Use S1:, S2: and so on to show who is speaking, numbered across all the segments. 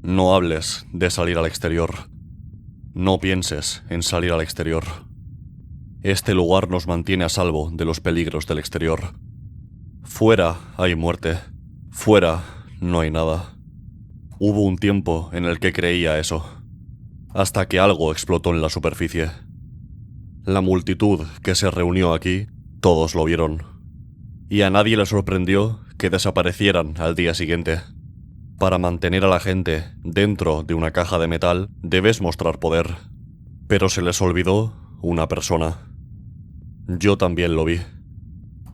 S1: No hables de salir al exterior. No pienses en salir al exterior. Este lugar nos mantiene a salvo de los peligros del exterior. Fuera hay muerte. Fuera no hay nada. Hubo un tiempo en el que creía eso, hasta que algo explotó en la superficie. La multitud que se reunió aquí, todos lo vieron. Y a nadie le sorprendió que desaparecieran al día siguiente. Para mantener a la gente dentro de una caja de metal, debes mostrar poder. Pero se les olvidó una persona. Yo también lo vi.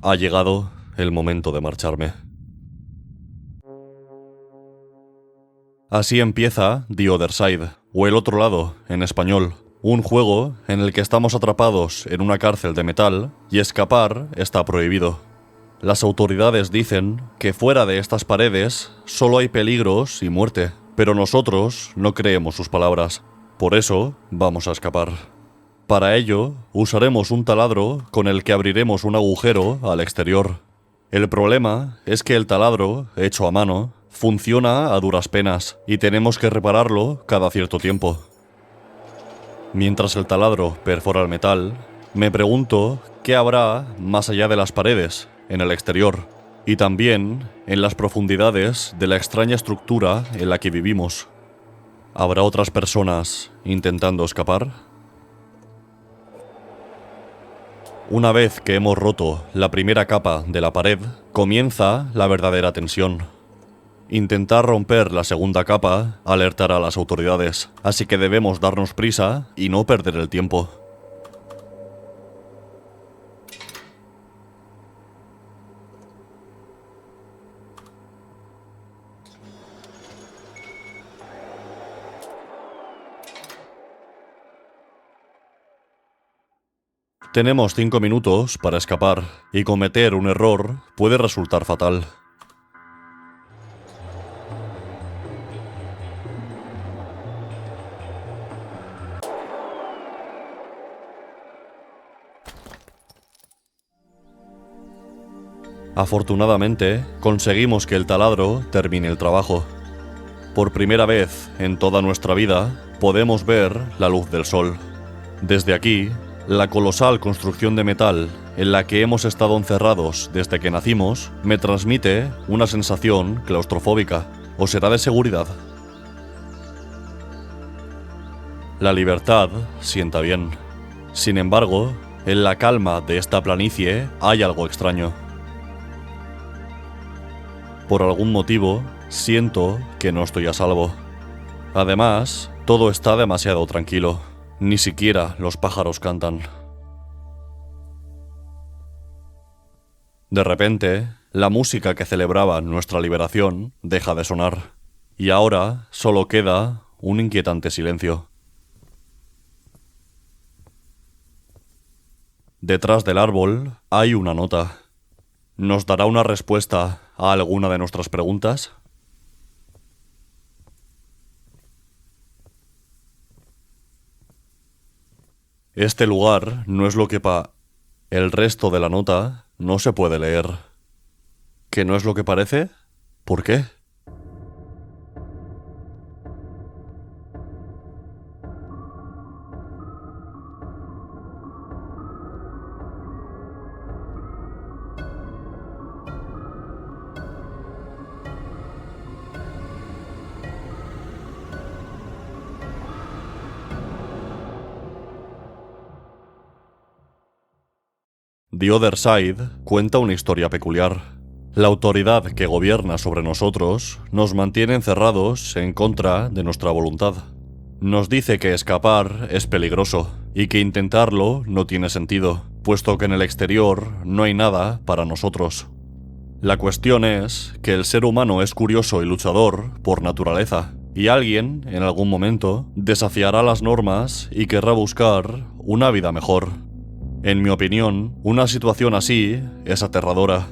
S1: Ha llegado el momento de marcharme. Así empieza The Other Side, o El Otro Lado, en español. Un juego en el que estamos atrapados en una cárcel de metal y escapar está prohibido. Las autoridades dicen que fuera de estas paredes solo hay peligros y muerte, pero nosotros no creemos sus palabras. Por eso vamos a escapar. Para ello, usaremos un taladro con el que abriremos un agujero al exterior. El problema es que el taladro, hecho a mano, funciona a duras penas y tenemos que repararlo cada cierto tiempo. Mientras el taladro perfora el metal, me pregunto qué habrá más allá de las paredes, en el exterior, y también en las profundidades de la extraña estructura en la que vivimos. ¿Habrá otras personas intentando escapar? Una vez que hemos roto la primera capa de la pared, comienza la verdadera tensión. Intentar romper la segunda capa alertará a las autoridades, así que debemos darnos prisa y no perder el tiempo. Tenemos 5 minutos para escapar, y cometer un error puede resultar fatal. Afortunadamente, conseguimos que el taladro termine el trabajo. Por primera vez en toda nuestra vida, podemos ver la luz del sol. Desde aquí, la colosal construcción de metal en la que hemos estado encerrados desde que nacimos me transmite una sensación claustrofóbica, o será de seguridad. La libertad sienta bien. Sin embargo, en la calma de esta planicie hay algo extraño. Por algún motivo, siento que no estoy a salvo. Además, todo está demasiado tranquilo. Ni siquiera los pájaros cantan. De repente, la música que celebraba nuestra liberación deja de sonar, y ahora solo queda un inquietante silencio. Detrás del árbol hay una nota. ¿Nos dará una respuesta a alguna de nuestras preguntas? Este lugar no es lo que El resto de la nota no se puede leer. ¿Qué no es lo que parece? ¿Por qué? The Other Side cuenta una historia peculiar. La autoridad que gobierna sobre nosotros nos mantiene encerrados en contra de nuestra voluntad. Nos dice que escapar es peligroso y que intentarlo no tiene sentido, puesto que en el exterior no hay nada para nosotros. La cuestión es que el ser humano es curioso y luchador por naturaleza, y alguien, en algún momento, desafiará las normas y querrá buscar una vida mejor. En mi opinión, una situación así es aterradora.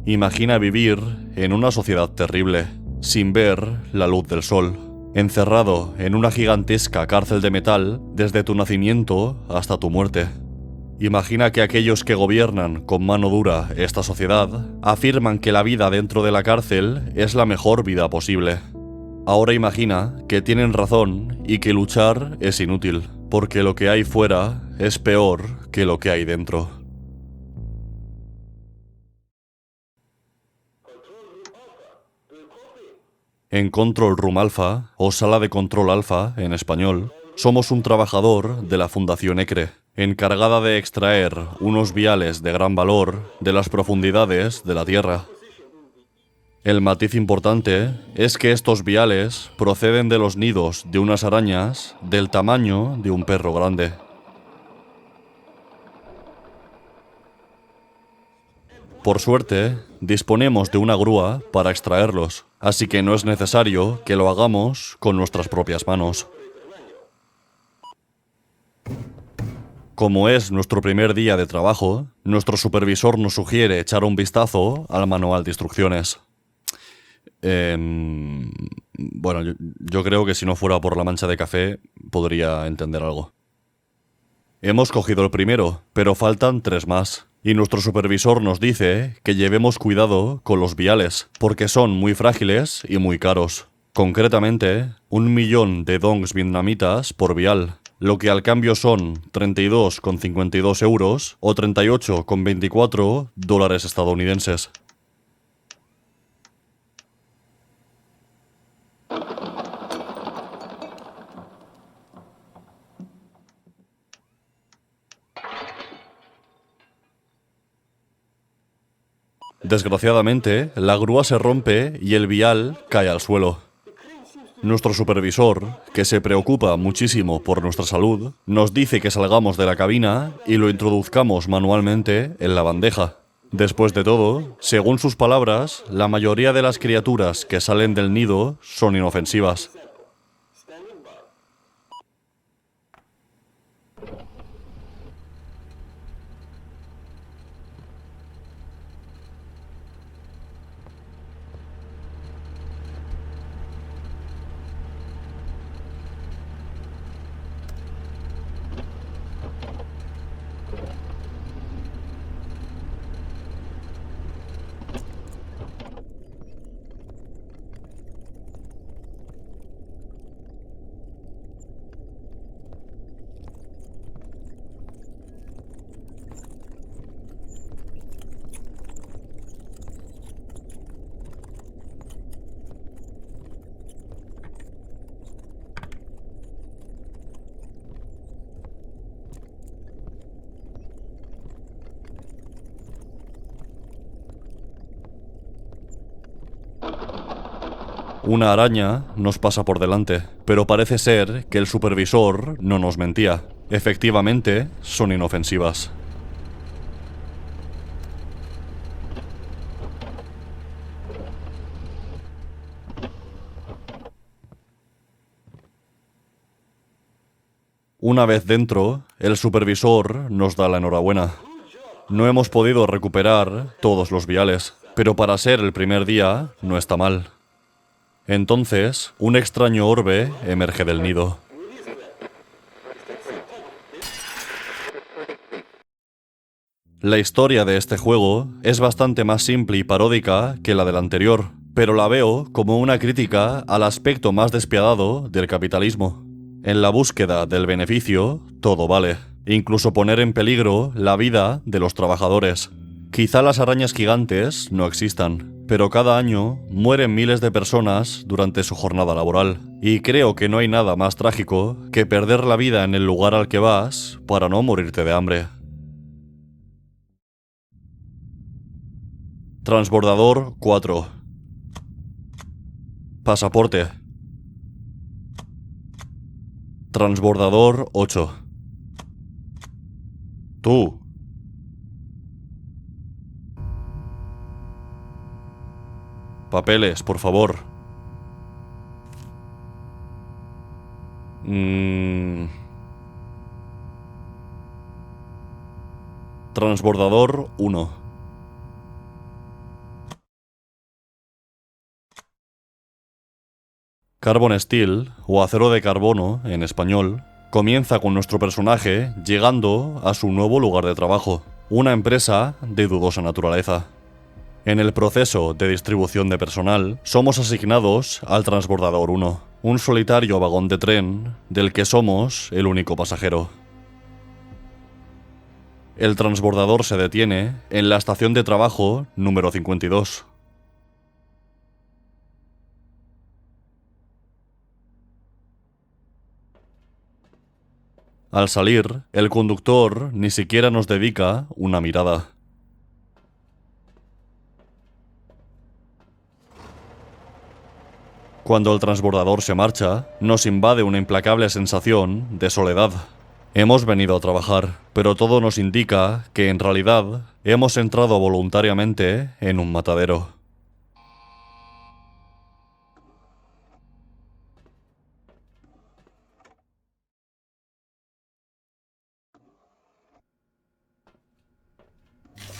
S1: Imagina vivir en una sociedad terrible, sin ver la luz del sol, encerrado en una gigantesca cárcel de metal desde tu nacimiento hasta tu muerte. Imagina que aquellos que gobiernan con mano dura esta sociedad afirman que la vida dentro de la cárcel es la mejor vida posible. Ahora imagina que tienen razón y que luchar es inútil, porque lo que hay fuera es peor que lo que hay dentro. En Control Room Alpha, o Sala de Control Alpha en español, somos un trabajador de la Fundación ECRE, encargada de extraer unos viales de gran valor de las profundidades de la Tierra. El matiz importante es que estos viales proceden de los nidos de unas arañas del tamaño de un perro grande. Por suerte, disponemos de una grúa para extraerlos, así que no es necesario que lo hagamos con nuestras propias manos. Como es nuestro primer día de trabajo, nuestro supervisor nos sugiere echar un vistazo al manual de instrucciones. Bueno, yo creo que si no fuera por la mancha de café, podría entender algo. Hemos cogido el primero, pero faltan 3 más. Y nuestro supervisor nos dice que llevemos cuidado con los viales, porque son muy frágiles y muy caros. Concretamente, 1.000.000 de dongs vietnamitas por vial, lo que al cambio son 32,52 euros o 38,24 dólares estadounidenses. Desgraciadamente, la grúa se rompe y el vial cae al suelo. Nuestro supervisor, que se preocupa muchísimo por nuestra salud, nos dice que salgamos de la cabina y lo introduzcamos manualmente en la bandeja. Después de todo, según sus palabras, la mayoría de las criaturas que salen del nido son inofensivas. Una araña nos pasa por delante, pero parece ser que el supervisor no nos mentía. Efectivamente, son inofensivas. Una vez dentro, el supervisor nos da la enhorabuena. No hemos podido recuperar todos los viales, pero para ser el primer día no está mal. Entonces, un extraño orbe emerge del nido. La historia de este juego es bastante más simple y paródica que la del anterior, pero la veo como una crítica al aspecto más despiadado del capitalismo. En la búsqueda del beneficio, todo vale, incluso poner en peligro la vida de los trabajadores. Quizá las arañas gigantes no existan, pero cada año mueren miles de personas durante su jornada laboral. Y creo que no hay nada más trágico que perder la vida en el lugar al que vas para no morirte de hambre. Transbordador 4. Pasaporte. Transbordador 8. Tú. Papeles, por favor. Transbordador 1. Carbon Steel, o acero de carbono en español, comienza con nuestro personaje llegando a su nuevo lugar de trabajo, una empresa de dudosa naturaleza. En el proceso de distribución de personal, somos asignados al transbordador 1, un solitario vagón de tren del que somos el único pasajero. El transbordador se detiene en la estación de trabajo número 52. Al salir, el conductor ni siquiera nos dedica una mirada. Cuando el transbordador se marcha, nos invade una implacable sensación de soledad. Hemos venido a trabajar, pero todo nos indica que en realidad hemos entrado voluntariamente en un matadero.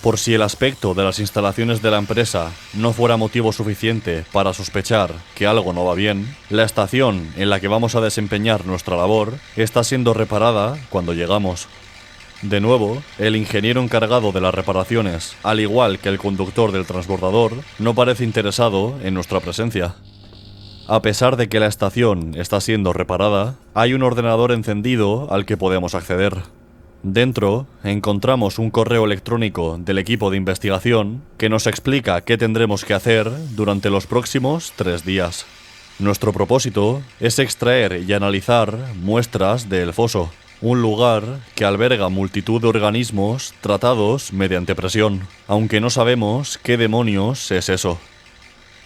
S1: Por si el aspecto de las instalaciones de la empresa no fuera motivo suficiente para sospechar que algo no va bien, la estación en la que vamos a desempeñar nuestra labor está siendo reparada cuando llegamos. De nuevo, el ingeniero encargado de las reparaciones, al igual que el conductor del transbordador, no parece interesado en nuestra presencia. A pesar de que la estación está siendo reparada, hay un ordenador encendido al que podemos acceder. Dentro, encontramos un correo electrónico del equipo de investigación que nos explica qué tendremos que hacer durante los próximos 3 días. Nuestro propósito es extraer y analizar muestras del foso, un lugar que alberga multitud de organismos tratados mediante presión, aunque no sabemos qué demonios es eso.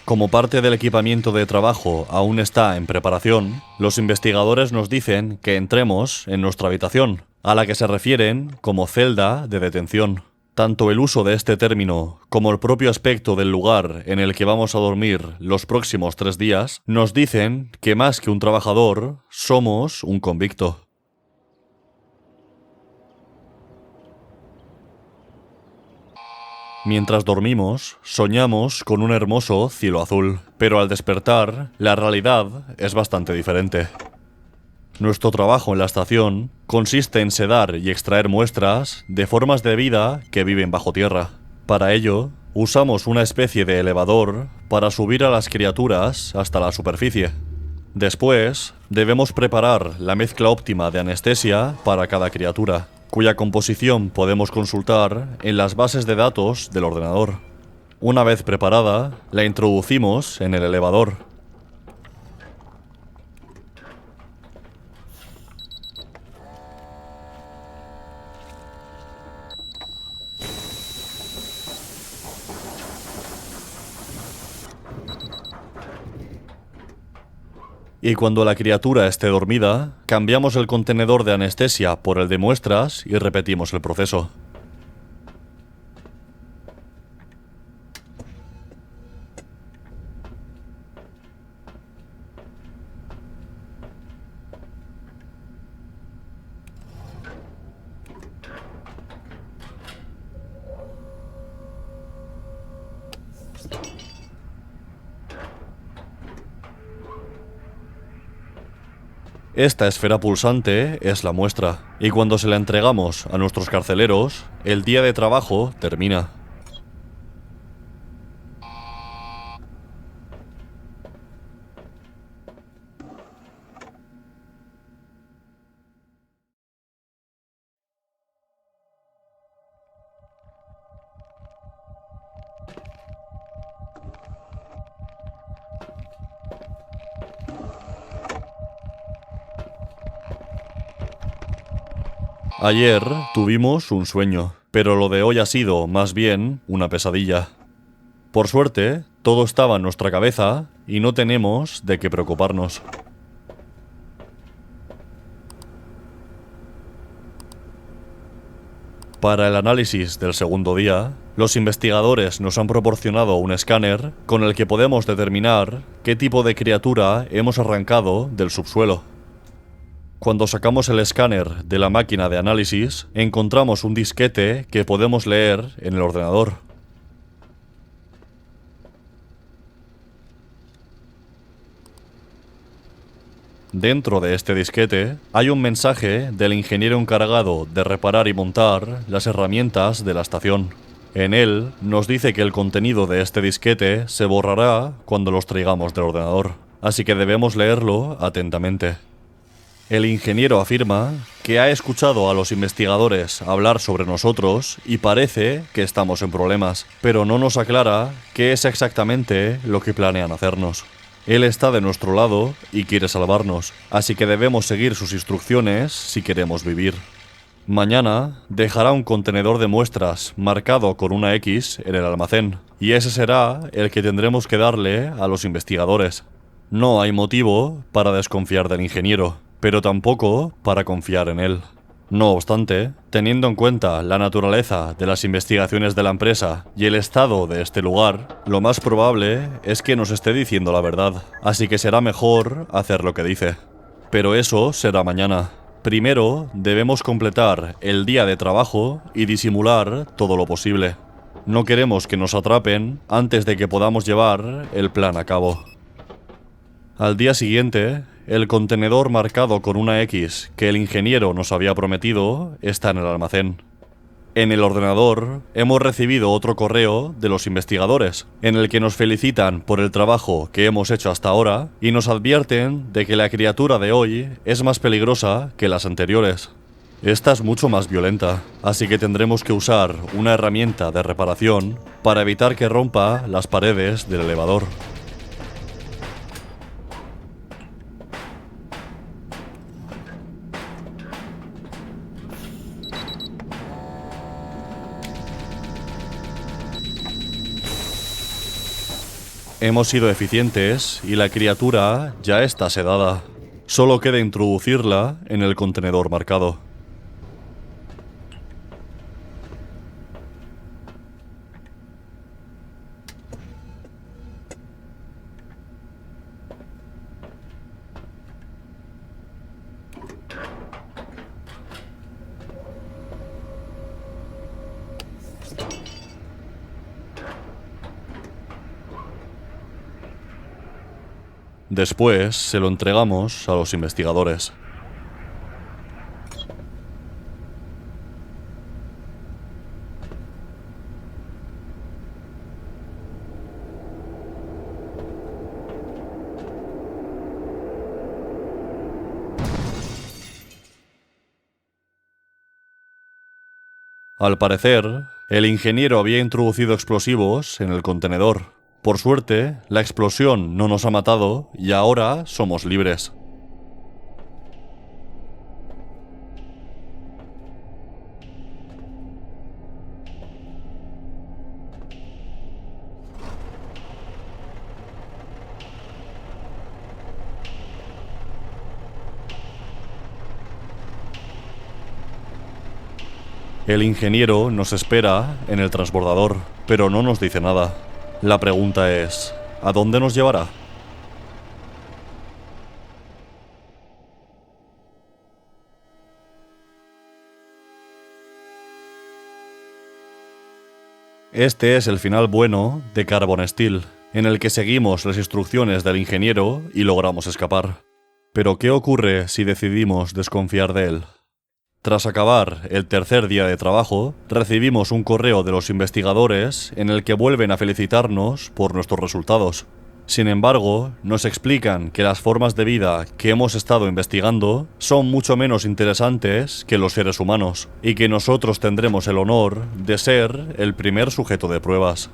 S1: Como parte del equipamiento de trabajo aún está en preparación, los investigadores nos dicen que entremos en nuestra habitación, a la que se refieren como celda de detención. Tanto el uso de este término como el propio aspecto del lugar en el que vamos a dormir los próximos 3 días nos dicen que más que un trabajador, somos un convicto. Mientras dormimos, soñamos con un hermoso cielo azul, pero al despertar, la realidad es bastante diferente. Nuestro trabajo en la estación consiste en sedar y extraer muestras de formas de vida que viven bajo tierra. Para ello, usamos una especie de elevador para subir a las criaturas hasta la superficie. Después, debemos preparar la mezcla óptima de anestesia para cada criatura, cuya composición podemos consultar en las bases de datos del ordenador. Una vez preparada, la introducimos en el elevador. Y cuando la criatura esté dormida, cambiamos el contenedor de anestesia por el de muestras y repetimos el proceso. Esta esfera pulsante es la muestra, y cuando se la entregamos a nuestros carceleros, el día de trabajo termina. Ayer tuvimos un sueño, pero lo de hoy ha sido, más bien, una pesadilla. Por suerte, todo estaba en nuestra cabeza y no tenemos de qué preocuparnos. Para el análisis del segundo día, los investigadores nos han proporcionado un escáner con el que podemos determinar qué tipo de criatura hemos arrancado del subsuelo. Cuando sacamos el escáner de la máquina de análisis, encontramos un disquete que podemos leer en el ordenador. Dentro de este disquete hay un mensaje del ingeniero encargado de reparar y montar las herramientas de la estación. En él nos dice que el contenido de este disquete se borrará cuando los traigamos del ordenador, así que debemos leerlo atentamente. El ingeniero afirma que ha escuchado a los investigadores hablar sobre nosotros y parece que estamos en problemas, pero no nos aclara qué es exactamente lo que planean hacernos. Él está de nuestro lado y quiere salvarnos, así que debemos seguir sus instrucciones si queremos vivir. Mañana dejará un contenedor de muestras marcado con una X en el almacén, y ese será el que tendremos que darle a los investigadores. No hay motivo para desconfiar del ingeniero, pero tampoco para confiar en él. No obstante, teniendo en cuenta la naturaleza de las investigaciones de la empresa y el estado de este lugar, lo más probable es que nos esté diciendo la verdad, así que será mejor hacer lo que dice. Pero eso será mañana. Primero, debemos completar el día de trabajo y disimular todo lo posible. No queremos que nos atrapen antes de que podamos llevar el plan a cabo. Al día siguiente, el contenedor marcado con una X que el ingeniero nos había prometido está en el almacén. En el ordenador hemos recibido otro correo de los investigadores, en el que nos felicitan por el trabajo que hemos hecho hasta ahora y nos advierten de que la criatura de hoy es más peligrosa que las anteriores. Esta es mucho más violenta, así que tendremos que usar una herramienta de reparación para evitar que rompa las paredes del elevador. Hemos sido eficientes y la criatura ya está sedada. Solo queda introducirla en el contenedor marcado. Después se lo entregamos a los investigadores. Al parecer, el ingeniero había introducido explosivos en el contenedor. Por suerte, la explosión no nos ha matado y ahora somos libres. El ingeniero nos espera en el transbordador, pero no nos dice nada. La pregunta es, ¿a dónde nos llevará? Este es el final bueno de Carbon Steel, en el que seguimos las instrucciones del ingeniero y logramos escapar. Pero ¿qué ocurre si decidimos desconfiar de él? Tras acabar el tercer día de trabajo, recibimos un correo de los investigadores en el que vuelven a felicitarnos por nuestros resultados. Sin embargo, nos explican que las formas de vida que hemos estado investigando son mucho menos interesantes que los seres humanos, y que nosotros tendremos el honor de ser el primer sujeto de pruebas.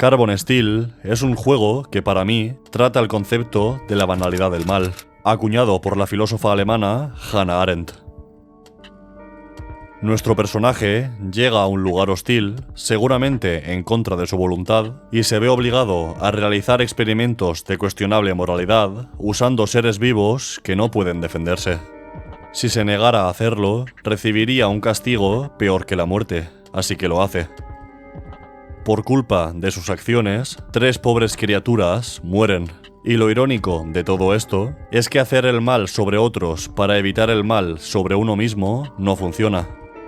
S1: Carbon Steel es un juego que para mí trata el concepto de la banalidad del mal, acuñado por la filósofa alemana Hannah Arendt. Nuestro personaje llega a un lugar hostil, seguramente en contra de su voluntad, y se ve obligado a realizar experimentos de cuestionable moralidad usando seres vivos que no pueden defenderse. Si se negara a hacerlo, recibiría un castigo peor que la muerte, así que lo hace. Por culpa de sus acciones, 3 pobres criaturas mueren. Y lo irónico de todo esto es que hacer el mal sobre otros para evitar el mal sobre uno mismo no funciona.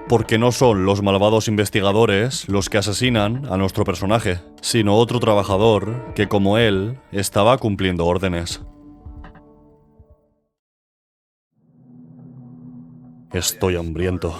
S1: Porque no son los malvados investigadores los que asesinan a nuestro personaje, sino otro trabajador que, como él, estaba cumpliendo órdenes. Estoy hambriento.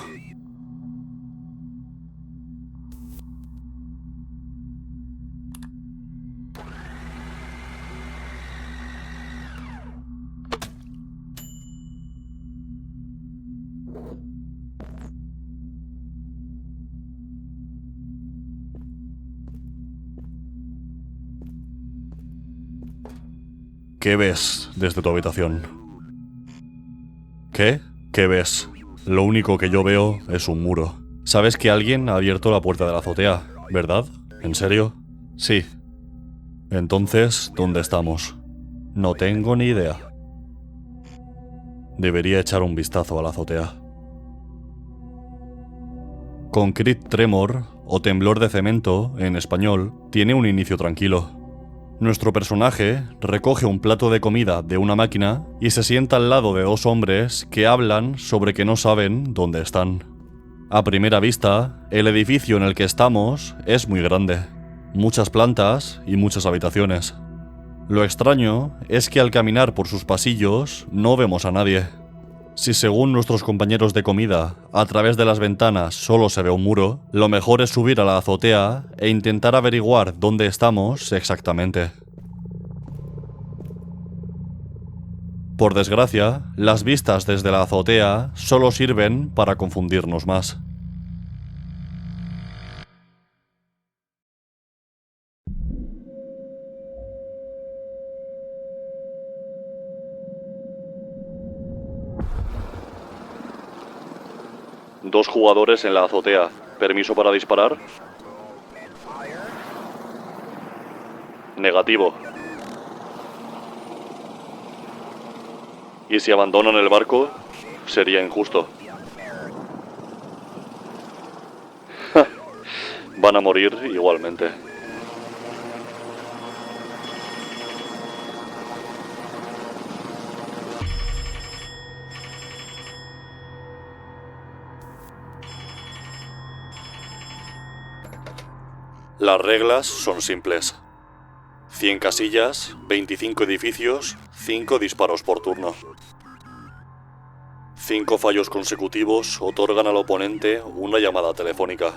S1: ¿Qué ves desde tu habitación? ¿Qué? ¿Qué ves? Lo único que yo veo es un muro. Sabes que alguien ha abierto la puerta de la azotea, ¿verdad? ¿En serio? Sí. Entonces, ¿dónde estamos? No tengo ni idea. Debería echar un vistazo a la azotea. Concrete Tremor, o temblor de cemento, en español, tiene un inicio tranquilo. Nuestro personaje recoge un plato de comida de una máquina y se sienta al lado de 2 hombres que hablan sobre que no saben dónde están. A primera vista, el edificio en el que estamos es muy grande, muchas plantas y muchas habitaciones. Lo extraño es que al caminar por sus pasillos no vemos a nadie. Si según nuestros compañeros de comida, a través de las ventanas solo se ve un muro, lo mejor es subir a la azotea e intentar averiguar dónde estamos exactamente. Por desgracia, las vistas desde la azotea solo sirven para confundirnos más. Dos jugadores en la azotea. ¿Permiso para disparar? Negativo. ¿Y si abandonan el barco? Sería injusto. Van a morir igualmente. Las reglas son simples. 100 casillas, 25 edificios, 5 disparos por turno. 5 fallos consecutivos otorgan al oponente una llamada telefónica.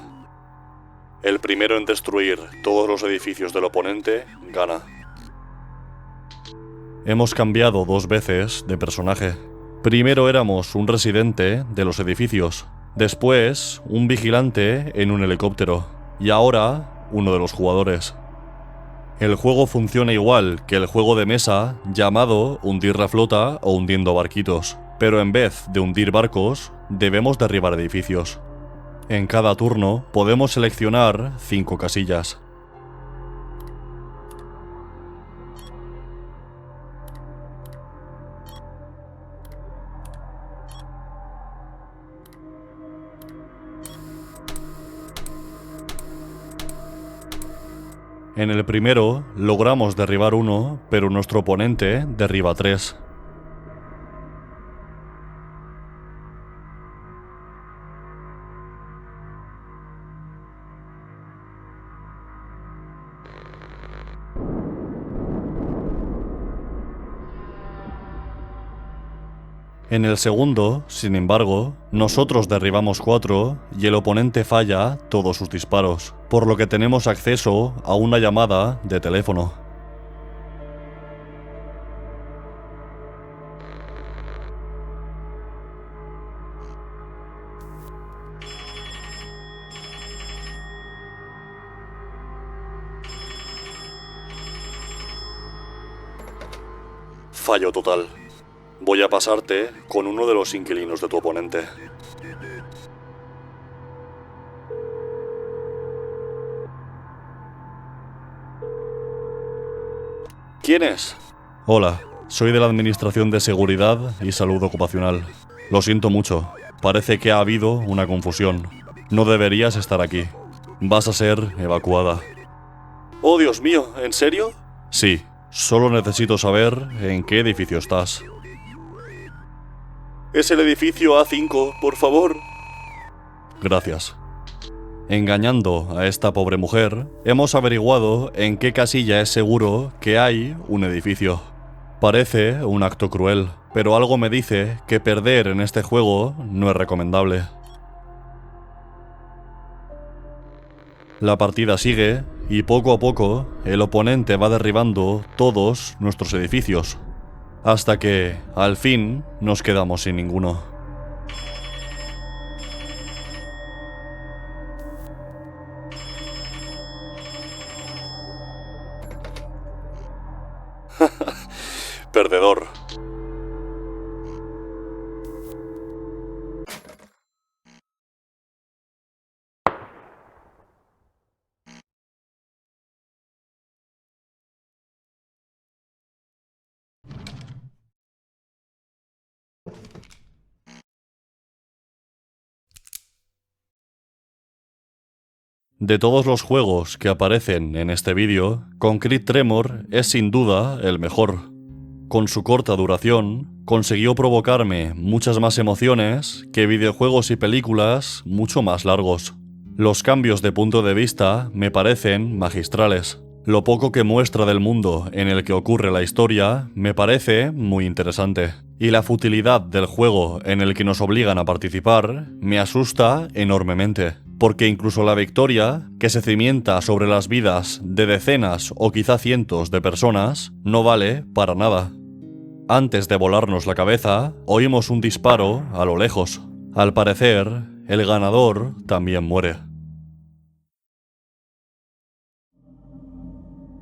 S1: El primero en destruir todos los edificios del oponente gana. Hemos cambiado 2 veces de personaje. Primero éramos un residente de los edificios, después un vigilante en un helicóptero y ahora uno de los jugadores. El juego funciona igual que el juego de mesa llamado Hundir la flota o Hundiendo barquitos, pero en vez de hundir barcos, debemos derribar edificios. En cada turno podemos seleccionar 5 casillas. En el primero, logramos derribar 1, pero nuestro oponente derriba 3. En el segundo, sin embargo, nosotros derribamos 4 y el oponente falla todos sus disparos, por lo que tenemos acceso a una llamada de teléfono. Fallo total. Voy a pasarte con uno de los inquilinos de tu oponente. ¿Quién es? Hola, soy de la Administración de Seguridad y Salud Ocupacional. Lo siento mucho, parece que ha habido una confusión. No deberías estar aquí. Vas a ser evacuada. Oh, Dios mío, ¿en serio? Sí, solo necesito saber en qué edificio estás. Es el edificio A5, por favor. Gracias. Engañando a esta pobre mujer, hemos averiguado en qué casilla es seguro que hay un edificio. Parece un acto cruel, pero algo me dice que perder en este juego no es recomendable. La partida sigue y poco a poco el oponente va derribando todos nuestros edificios, hasta que, al fin, nos quedamos sin ninguno. Perdedor. De todos los juegos que aparecen en este vídeo, Concrete Tremor es sin duda el mejor. Con su corta duración, consiguió provocarme muchas más emociones que videojuegos y películas mucho más largos. Los cambios de punto de vista me parecen magistrales. Lo poco que muestra del mundo en el que ocurre la historia me parece muy interesante. Y la futilidad del juego en el que nos obligan a participar me asusta enormemente. Porque incluso la victoria, que se cimienta sobre las vidas de decenas o quizá cientos de personas, no vale para nada. Antes de volarnos la cabeza, oímos un disparo a lo lejos. Al parecer, el ganador también muere.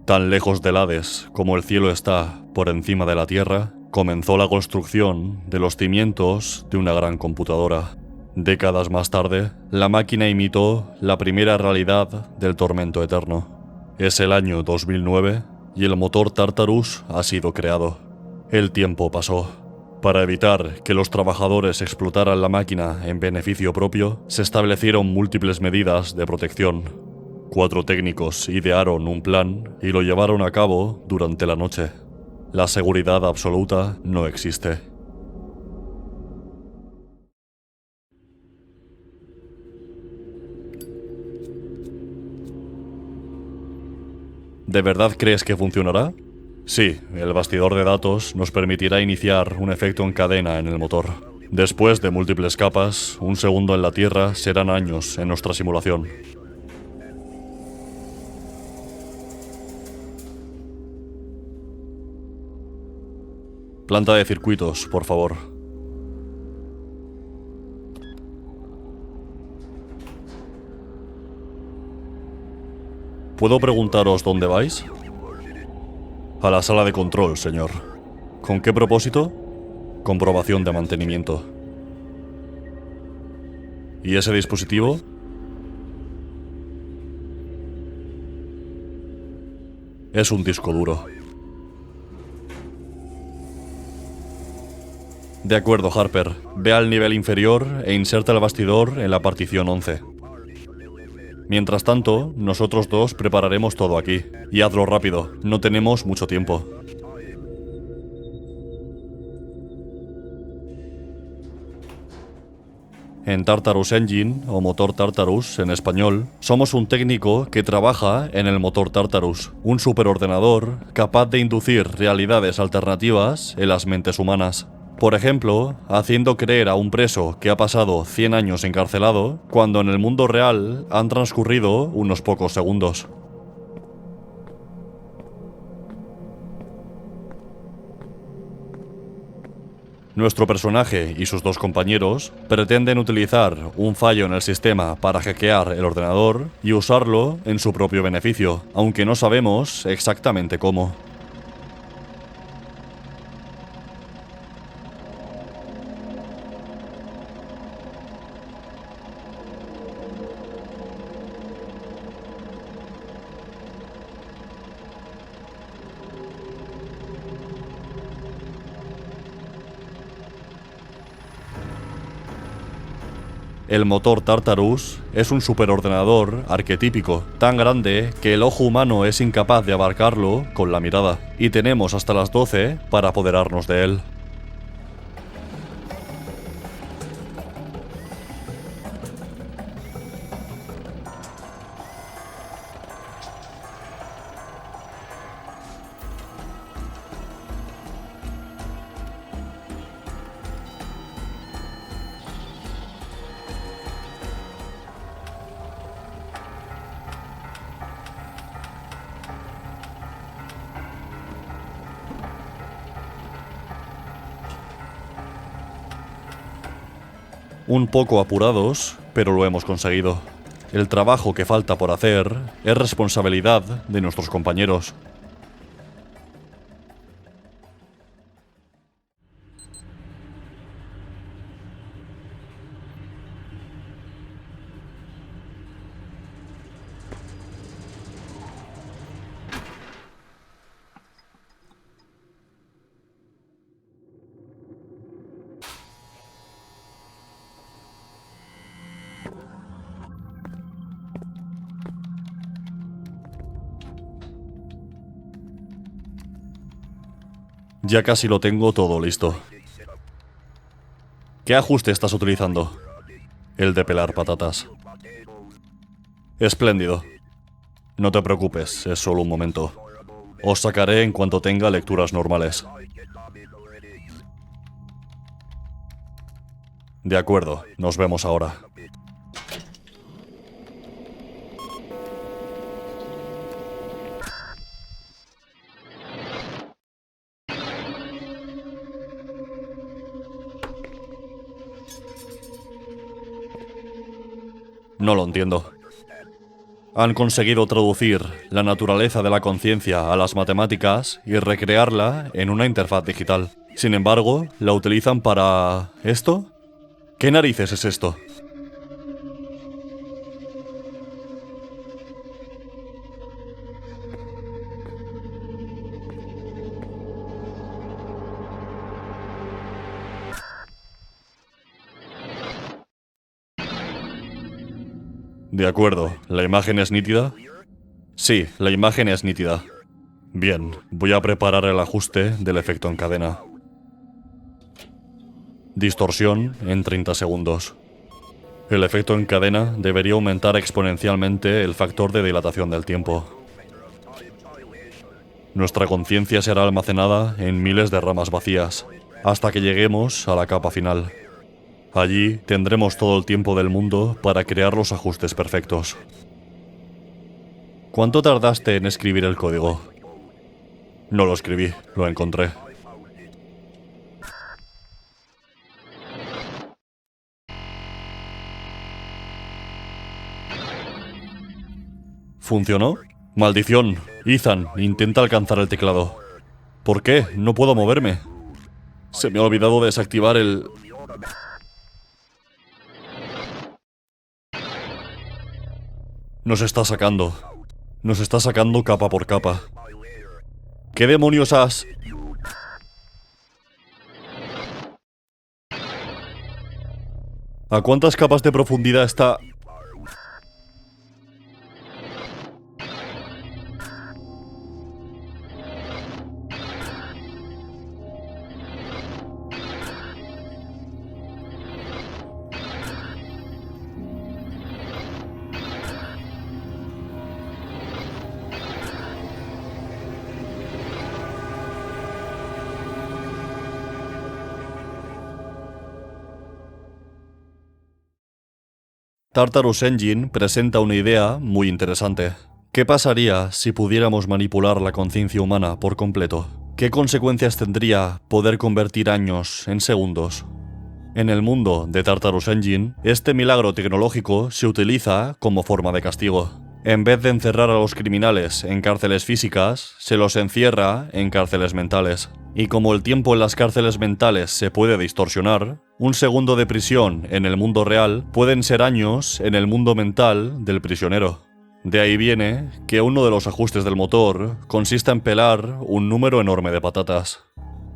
S1: Tan lejos del Hades como el cielo está por encima de la tierra, comenzó la construcción de los cimientos de una gran computadora. Décadas más tarde, la máquina imitó la primera realidad del tormento eterno. Es el año 2009 y el motor Tartarus ha sido creado. El tiempo pasó. Para evitar que los trabajadores explotaran la máquina en beneficio propio, se establecieron múltiples medidas de protección. 4 técnicos idearon un plan y lo llevaron a cabo durante la noche. La seguridad absoluta no existe. ¿De verdad crees que funcionará? Sí, el bastidor de datos nos permitirá iniciar un efecto en cadena en el motor. Después de múltiples capas, un segundo en la Tierra serán años en nuestra simulación. Planta de circuitos, por favor. ¿Puedo preguntaros dónde vais? A la sala de control, señor. ¿Con qué propósito? Comprobación de mantenimiento. ¿Y ese dispositivo? Es un disco duro. De acuerdo, Harper. Ve al nivel inferior e inserta el bastidor en la partición 11. Mientras tanto, nosotros dos prepararemos todo aquí. Y hazlo rápido, no tenemos mucho tiempo. En Tartarus Engine, o motor Tartarus en español, somos un técnico que trabaja en el motor Tartarus, un superordenador capaz de inducir realidades alternativas en las mentes humanas. Por ejemplo, haciendo creer a un preso que ha pasado 100 años encarcelado, cuando en el mundo real han transcurrido unos pocos segundos. Nuestro personaje y sus 2 compañeros pretenden utilizar un fallo en el sistema para hackear el ordenador y usarlo en su propio beneficio, aunque no sabemos exactamente cómo. El motor Tartarus es un superordenador arquetípico, tan grande que el ojo humano es incapaz de abarcarlo con la mirada, y tenemos hasta las 12 para apoderarnos de él. Un poco apurados, pero lo hemos conseguido. El trabajo que falta por hacer es responsabilidad de nuestros compañeros. Ya casi lo tengo todo listo. ¿Qué ajuste estás utilizando? El de pelar patatas. Espléndido. No te preocupes, es solo un momento. Os sacaré en cuanto tenga lecturas normales. De acuerdo, nos vemos ahora. No lo entiendo. Han conseguido traducir la naturaleza de la conciencia a las matemáticas y recrearla en una interfaz digital. Sin embargo, la utilizan para... ¿esto? ¿Qué narices es esto? De acuerdo, ¿la imagen es nítida? Sí, la imagen es nítida. Bien, voy a preparar el ajuste del efecto en cadena. Distorsión en 30 segundos. El efecto en cadena debería aumentar exponencialmente el factor de dilatación del tiempo. Nuestra conciencia será almacenada en miles de ramas vacías, hasta que lleguemos a la capa final. Allí tendremos todo el tiempo del mundo para crear los ajustes perfectos. ¿Cuánto tardaste en escribir el código? No lo escribí, lo encontré. ¿Funcionó? ¡Maldición! Ethan, intenta alcanzar el teclado. ¿Por qué? No puedo moverme. Se me ha olvidado desactivar el... Nos está sacando. Nos está sacando capa por capa. ¿Qué demonios has...? ¿A cuántas capas de profundidad está...? Tartarus Engine presenta una idea muy interesante. ¿Qué pasaría si pudiéramos manipular la conciencia humana por completo? ¿Qué consecuencias tendría poder convertir años en segundos? En el mundo de Tartarus Engine, este milagro tecnológico se utiliza como forma de castigo. En vez de encerrar a los criminales en cárceles físicas, se los encierra en cárceles mentales. Y como el tiempo en las cárceles mentales se puede distorsionar, un segundo de prisión en el mundo real pueden ser años en el mundo mental del prisionero. De ahí viene que uno de los ajustes del motor consiste en pelar un número enorme de patatas.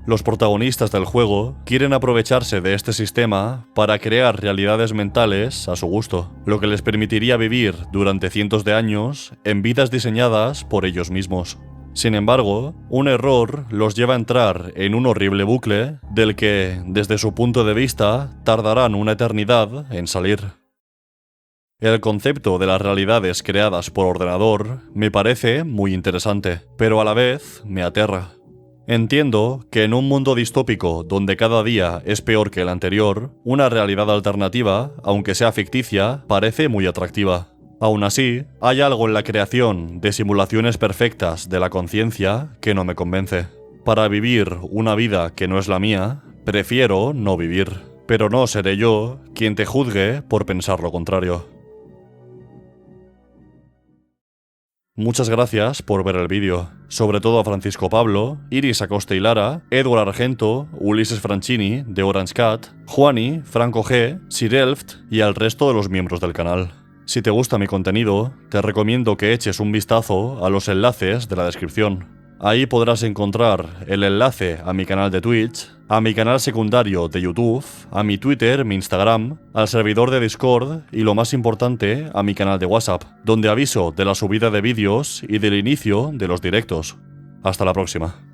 S1: Los protagonistas del juego quieren aprovecharse de este sistema para crear realidades mentales a su gusto, lo que les permitiría vivir durante cientos de años en vidas diseñadas por ellos mismos. Sin embargo, un error los lleva a entrar en un horrible bucle del que, desde su punto de vista, tardarán una eternidad en salir. El concepto de las realidades creadas por ordenador me parece muy interesante, pero a la vez me aterra. Entiendo que en un mundo distópico donde cada día es peor que el anterior, una realidad alternativa, aunque sea ficticia, parece muy atractiva. Aún así, hay algo en la creación de simulaciones perfectas de la conciencia que no me convence. Para vivir una vida que no es la mía, prefiero no vivir. Pero no seré yo quien te juzgue por pensar lo contrario. Muchas gracias por ver el vídeo, sobre todo a Francisco Pablo, Iris Acosta y Lara, Edward Argento, Ulises Franchini, de Orange Cat, Juani, Franco G, Sirelft y al resto de los miembros del canal. Si te gusta mi contenido, te recomiendo que eches un vistazo a los enlaces de la descripción. Ahí podrás encontrar el enlace a mi canal de Twitch, a mi canal secundario de YouTube, a mi Twitter, mi Instagram, al servidor de Discord y lo más importante, a mi canal de WhatsApp, donde aviso de la subida de vídeos y del inicio de los directos. Hasta la próxima.